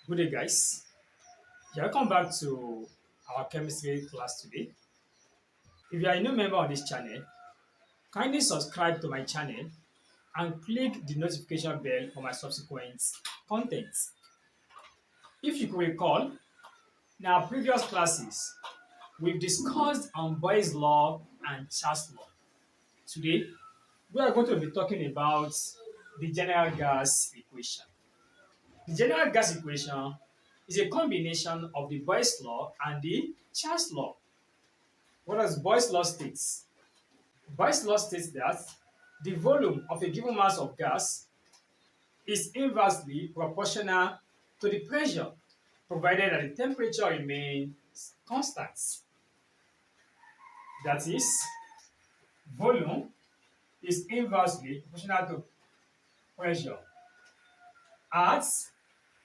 Good day, guys. Welcome back to our chemistry class today. If you are a new member on this channel, kindly subscribe to my channel and click the notification bell for my subsequent content. If you could recall, in our previous classes, we've discussed on Boyle's law and Charles' law. Today, we are going to be talking about the general gas equation. The general gas equation is a combination of the Boyle's law and the Charles' law. What does Boyle's law states? Boyle's law states that the volume of a given mass of gas is inversely proportional to the pressure, provided that the temperature remains constant. That is, volume is inversely proportional to pressure at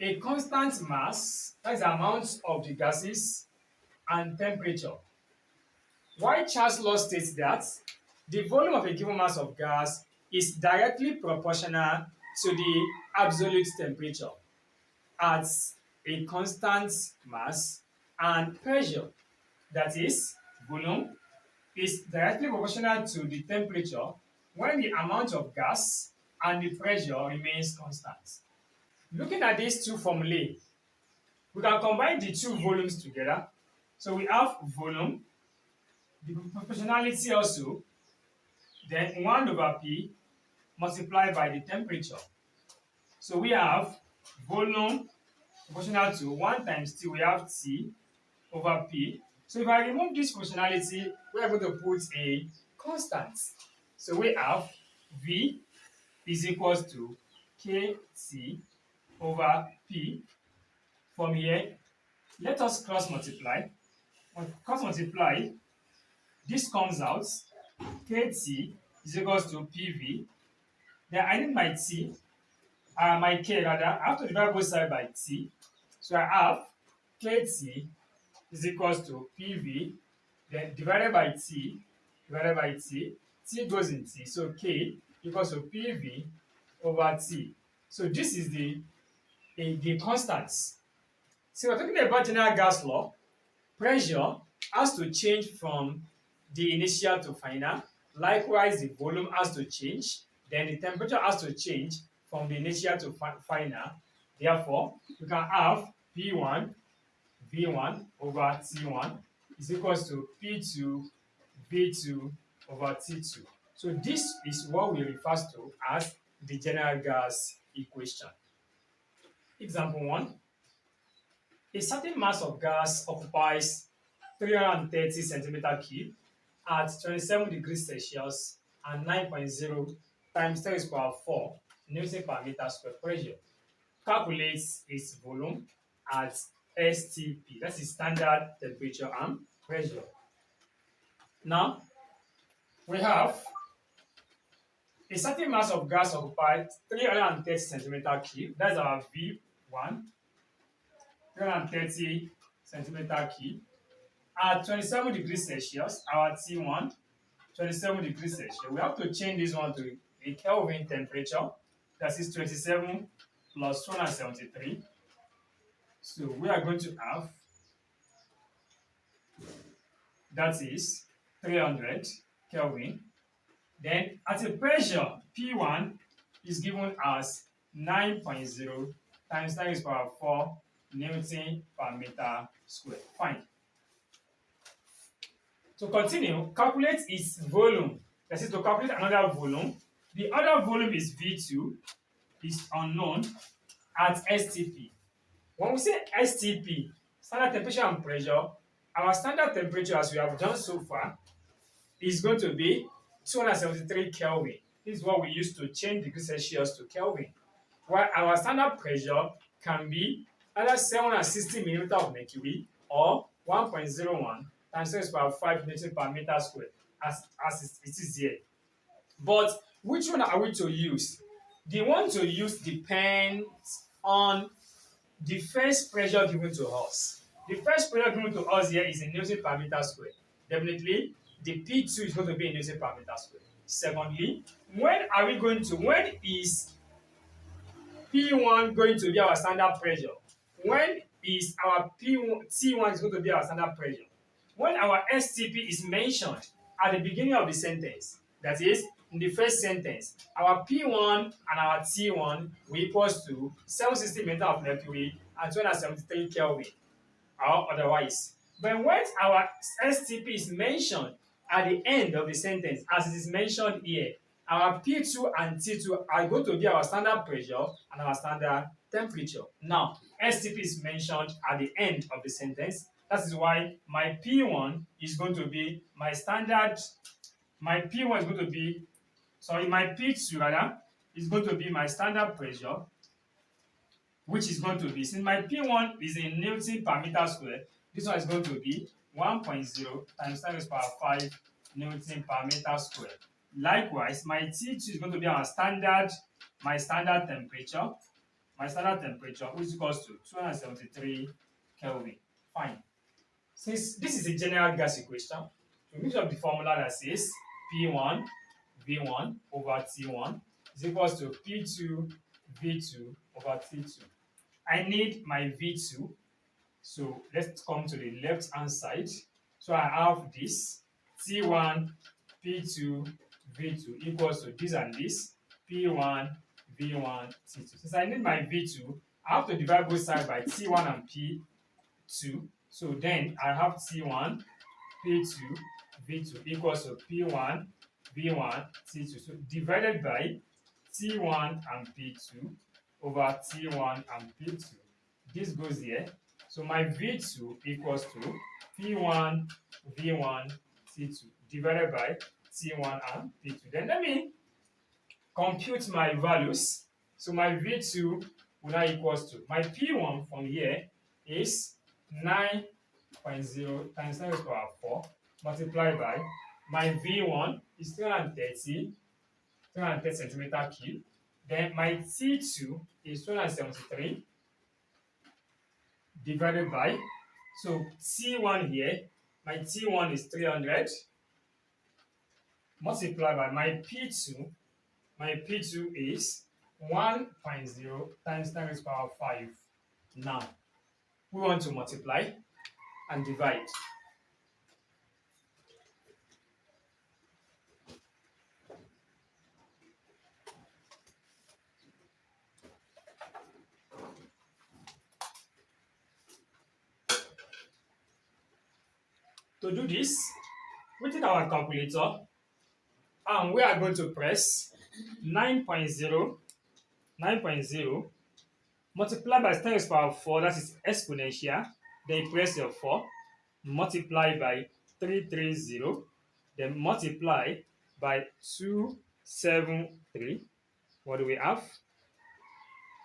a constant mass, that is the amount of the gases, and temperature. While Charles' law states that the volume of a given mass of gas is directly proportional to the absolute temperature at a constant mass and pressure. That is, volume is directly proportional to the temperature when the amount of gas and the pressure remains constant. Looking at these two formulae, we can combine the two volumes together. So we have volume, the proportionality also, then 1 over P multiplied by the temperature. So we have volume proportional to 1 times T, we have T over P. So if I remove this proportionality, we are going to put a constant. So we have V is equals to KT over P. From here, let us cross multiply. On cross multiply, this comes out KT is equals to PV. Then I need my T, my K rather. I have to divide both sides by T. So I have KT is equals to PV, then divided by T, T goes in T. So K equals to PV over T. So this is the constants. So we're talking about general gas law. Pressure has to change from the initial to final. Likewise, the volume has to change. Then the temperature has to change from the initial to final. Therefore, you can have P1 V1 over T1 is equals to P2 V2 over T2. So this is what we refer to as the general gas equation. Example 1. A certain mass of gas occupies 330 centimeter cube at 27 degrees Celsius and 9.0 times 10 to the power 4 Newton per meter square pressure. Calculate its volume at STP, that is standard temperature and pressure. Now, we have a certain mass of gas occupied 330 centimeter cube, that's our V1, 330 centimeter cube, at 27 degrees Celsius, our T1, 27 degrees Celsius. We have to change this one to a Kelvin temperature, that is 27 plus 273. So we are going to have, that is 300 Kelvin. Then at a pressure, P1 is given as 9.0 times 10 to the power 4 Newton per meter square. Fine. To continue, calculate its volume. That is to calculate another volume. The other volume is V2, is unknown at STP. When we say STP, standard temperature and pressure, our standard temperature as we have done so far is going to be 273 Kelvin. This is what we use to change degrees Celsius to Kelvin. While our standard pressure can be either 760 millimeter of mercury or 1.01 times 10 to the power 5 Newton per meter square, as it is here. But which one are we to use? The one to use depends on the first pressure given to us. The first pressure given to us here is in Newton per meter square. Definitely, the P2 is going to be in Newton per meter square. Secondly, when is P1 going to be our standard pressure? when is our T1 is going to be our standard pressure? When our STP is mentioned at the beginning of the sentence, that is, in the first sentence, our P1 and our T1 will equals to 760 meter of mercury and 273 Kelvin, or otherwise. But when our STP is mentioned at the end of the sentence, as it is mentioned here, our P2 and T2 are going to be our standard pressure and our standard temperature. Now, STP is mentioned at the end of the sentence. That is why my P1 is going to be my standard, my P1 is going to be, sorry, my P2 rather, is going to be my standard pressure, which is going to be, since my P1 is in Newton per meter square, this one is going to be 1.0 times 10 raised to the power 5 Newton per meter square. Likewise, my T2 is going to be our standard, my standard temperature, which is equals to 273 Kelvin. Fine. Since this is a general gas equation, we mix up the formula that says P1 V1 over T1 is equals to P2 V2 over T2. I need my V2, so let's come to the left hand side. So I have this T1 P2 V2 equals to this and this P1 V1 T2. Since I need my V2, I have to divide both sides by T1 and P2. So then I have T1 P2 V2 equals to P1 V1 T2. So divided by T1 and P2 over T1 and P2. This goes here. So my V2 equals to P1 V1 T2 divided by T1 and P2. Then let me compute my values. So my V2 will now equals to, my P1 from here is 9.0 times 10 raised to the power 4 multiplied by my V1 is 330 centimeter cube. Then my T2 is 273 divided by, so T1 here, my T1 is 300 multiplied by my P2 is 1.0 times 10 raised to the power 5. Now, we want to multiply and divide. To do this, we take our calculator and we are going to press 9.0 multiply by 10 raised to the power 4, that is exponential, then you press your 4, multiply by 330, then multiply by 273. What do we have?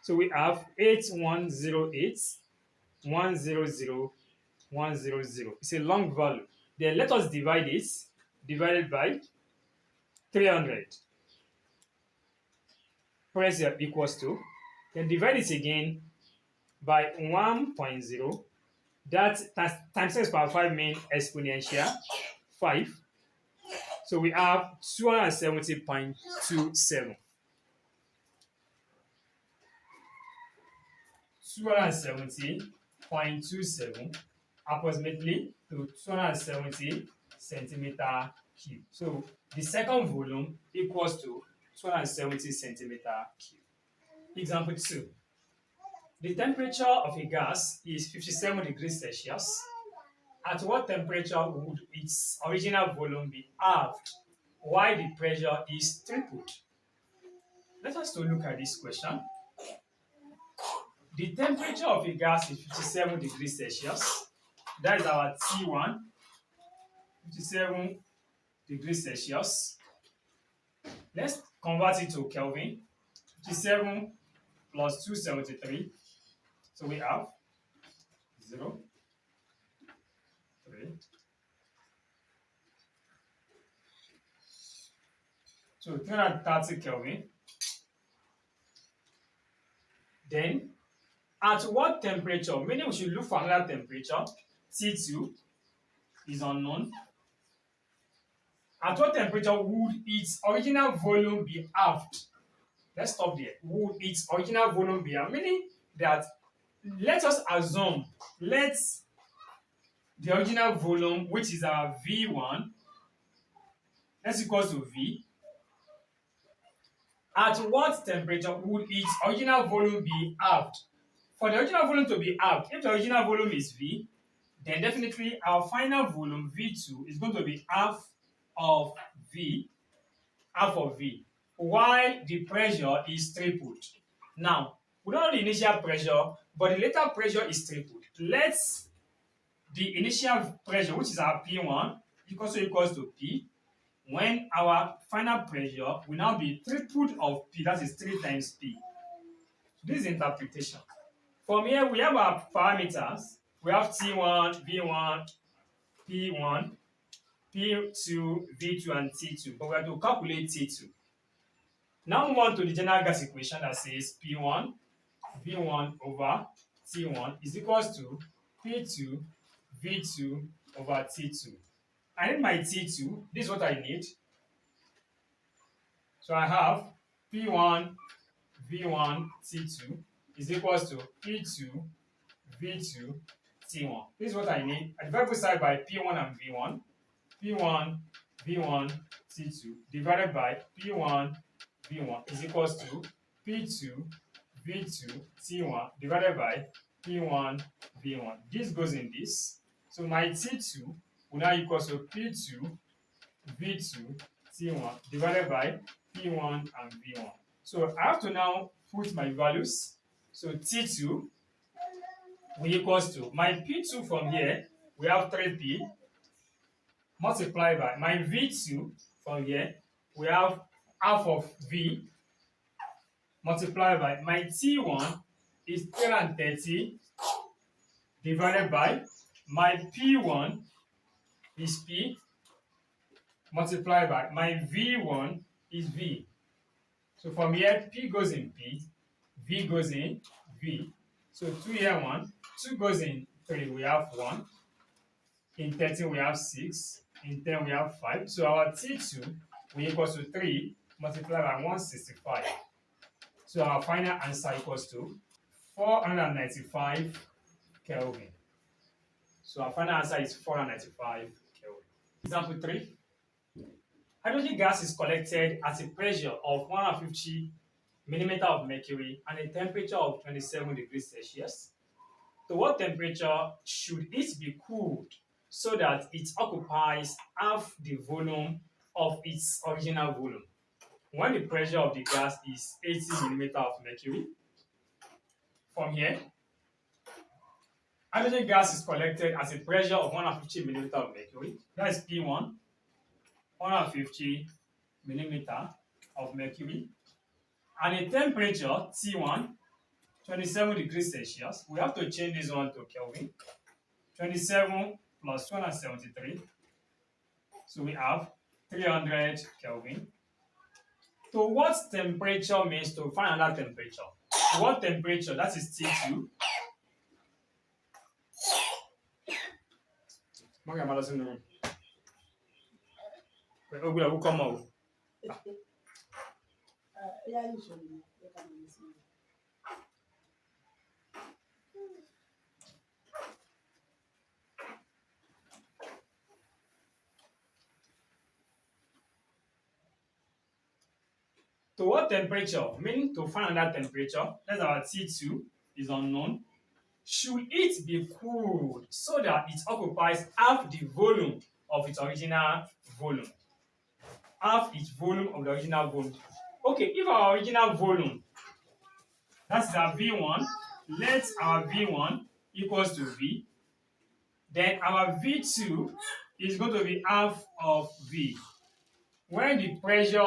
So we have 8108 100 100. It's a long value. Then let us divide it, divided by 300. Press your equals to, then divide it again by 1.0. That times 10 to the power 5 means exponential 5. So we have 270.27. 270.27 approximately to 270 centimeter cube. So the second volume equals to 270 centimeter cube. Example 2. The temperature of a gas is 57 degrees Celsius. At what temperature would its original volume be halved while the pressure is tripled? Let us to look at this question. The temperature of a gas is 57 degrees Celsius. That is our T1, 57 degrees Celsius. Let's convert it to Kelvin. 57 plus 273. So we have 0, 3. So 330 Kelvin. Then, at what temperature, meaning we should look for another temperature, T2 is unknown. At what temperature would its original volume be halved? Let's stop there. Would its original volume be halved? Meaning that let us assume, let the original volume, which is our V1, let's equal to V. At what temperature would its original volume be halved? For the original volume to be halved, if the original volume is V, then definitely our final volume V2 is going to be half of V, while the pressure is tripled. Now, we don't know the initial pressure, but the later pressure is tripled. Let's the initial pressure, which is our P1, equals to P, when our final pressure will now be tripled of P, that is 3 times P. This is interpretation. From here, we have our parameters. We have T1, V1, P1, P2, V2, and T2. But we have to calculate T2. Now move on to the general gas equation that says P1, V1 over T1 is equals to P2, V2 over T2. I need my T2. This is what I need. So I have P1, V1, T2 is equals to P2, V2, T1. This is what I need. I divide both sides by P1 and V1. P1, V1, T2 divided by P1, V1 is equals to P2, V2, T1 divided by P1, V1. This goes in this. So my T2 will now equal to P2, V2, T1 divided by P1 and V1. So I have to now put my values. So T2 will equals to my P2 from here, we have 3P multiplied by my V2 from here, we have half of V multiplied by my T1 is 330 divided by my P1 is P multiplied by my V1 is V. So from here, P goes in P, V goes in V. So 2 here 1, 2 goes in 3, we have 1. In 13 we have 6, in 10 we have 5. So our T2 will equal to 3 multiplied by 165. So our final answer equals to 495 Kelvin. So our final answer is 495 Kelvin. Example 3. Hydrogen gas is collected at a pressure of 150 millimeter of mercury and a temperature of 27 degrees Celsius. To what temperature should it be cooled so that it occupies half the volume of its original volume? When the pressure of the gas is 80 millimeter of mercury, from here, hydrogen gas is collected at a pressure of 150 millimeter of mercury. That is P1, 150 millimeter of mercury, and a temperature T1, 27 degrees Celsius. We have to change this one to Kelvin. 27 plus 273. So we have 300 Kelvin. To what temperature means to find another temperature? What temperature? That is T2. Come on. To what temperature? Meaning to find another temperature. That's our T2 is unknown. Should it be cooled so that it occupies half the volume of its original volume? Half its volume of the original volume. Okay, if our original volume, that's our V1, let our V1 equals to V, then our V2 is going to be half of V. When the pressure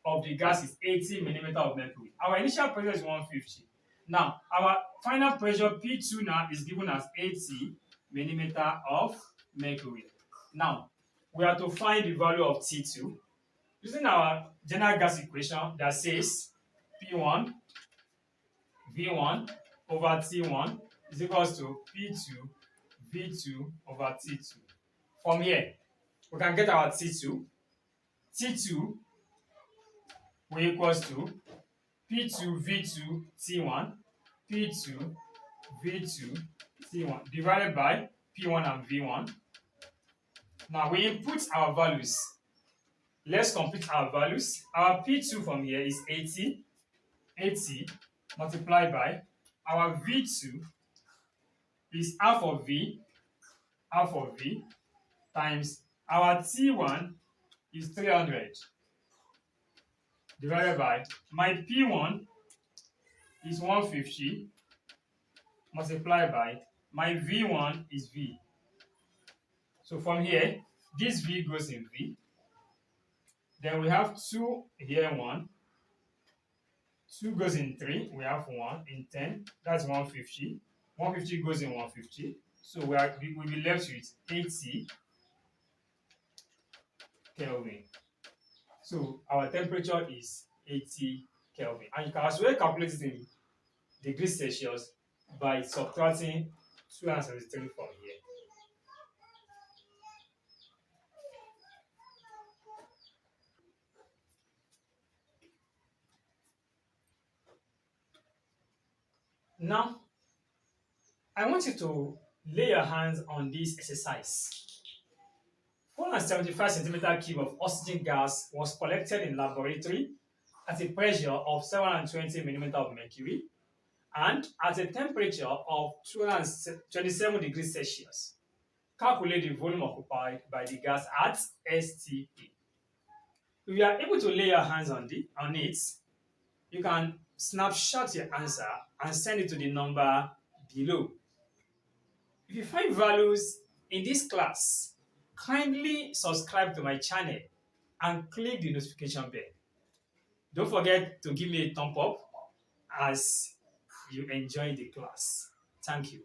of the gas is 80 millimeter of mercury, our initial pressure is 150. Now, our final pressure P2 now is given as 80 millimeter of mercury. Now, we have to find the value of T2 using our general gas equation that says P1 V1 over T1 is equals to P2 V2 over T2. From here, we can get our T2. T2 will equals to P2 V2 T1, P2 V2 T1 divided by P1 and V1. Now we input our values. Let's compute our values. Our P2 from here is 80 multiplied by our V2 is half of V times our T1 is 300 divided by my P1 is 150 multiplied by my V1 is V. So from here, this V goes in V. Then we have 2 here, 1. 2 goes in 3. We have 1 in 10. That's 150. 150 goes in 150. So we'll be left with 80 Kelvin. So our temperature is 80 Kelvin. And you can as well calculate it in degrees Celsius by subtracting 273 from here. Now, I want you to lay your hands on this exercise. 475 centimeter cube of oxygen gas was collected in laboratory at a pressure of 720 millimeter of mercury and at a temperature of 227 degrees Celsius. Calculate the volume occupied by the gas at STP. If you are able to lay your hands on it, you can snapshot your answer and send it to the number below. If you find values in this class, kindly subscribe to my channel and click the notification bell. Don't forget to give me a thumb up as you enjoy the class. Thank you.